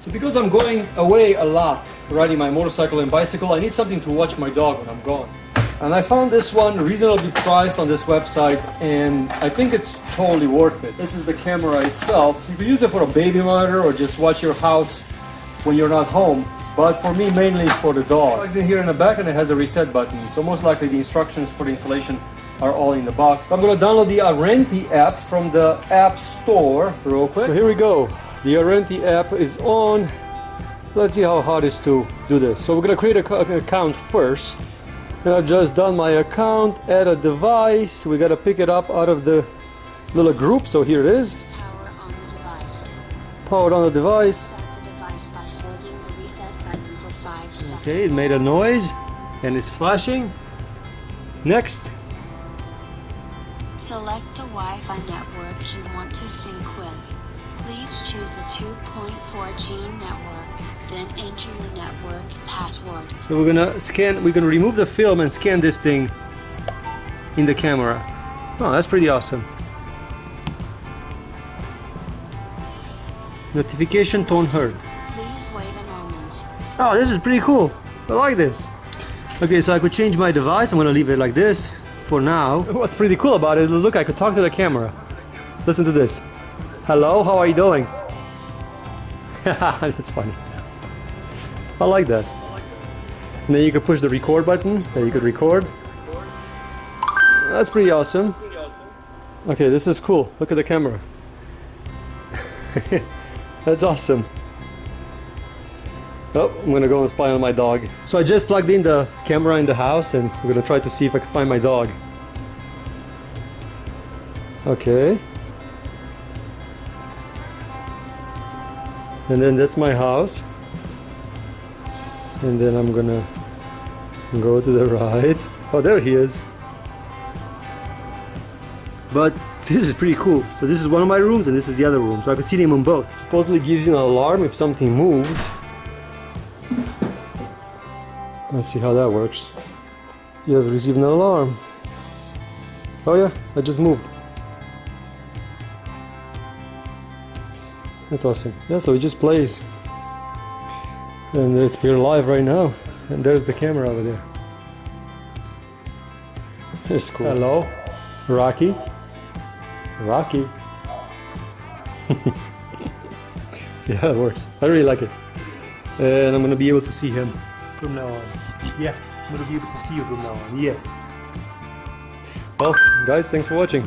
So because I'm going away a lot, riding my motorcycle and bicycle, I need something to watch my dog when I'm gone. And I found this one reasonably priced on this website, and I think it's totally worth it. This is the camera itself. You can use it for a baby monitor or just watch your house when you're not home. But for me, mainly it's for the dog. It's in here in the back and it has a reset button. So most likely the instructions for the installation are all in the box. So I'm gonna download the Arenti app from the App Store real quick. So here we go. The Arenti app is on. Let's see how hard it is to do this. So we're gonna create an account first. And I've just done my account, add a device. We gotta pick it up out of the little group. So here it is. Power on the device. Powered on the device. Set the device by holding the reset button for 5 seconds. Okay, it made a noise and it's flashing. Next. Select the Wi-Fi network you want to sync with. Please choose a 2.4G network, then enter your network password. So we're gonna remove the film and scan this thing in the camera. Oh, that's pretty awesome. Notification tone heard. Please wait a moment. Oh, this is pretty cool. I like this. Okay, so I could change my device. I'm gonna leave it like this for now. What's pretty cool about it is, look, I could talk to the camera. Listen to this. Hello, how are you doing? That's funny. I like that. And then you could push the record button and you could record. That's pretty awesome. Okay, this is cool. Look at the camera. That's awesome. Oh, I'm gonna go and spy on my dog. So I just plugged in the camera in the house and we're gonna try to see if I can find my dog. Okay. And then that's my house. And then I'm gonna go to the right. Oh, there he is. But this is pretty cool. So this is one of my rooms and this is the other room. So I could see them on both. Supposedly gives you an alarm if something moves. Let's see how that works. You have received an alarm. Oh yeah, I just moved. That's awesome. Yeah, so it just plays. And it's we're live right now. And there's the camera over there. It's cool. Hello, Rocky. Rocky. Yeah, it works. I really like it. And I'm gonna be able to see him from now on. Yeah, I'm gonna be able to see you from now on. Yeah. Well, guys, thanks for watching.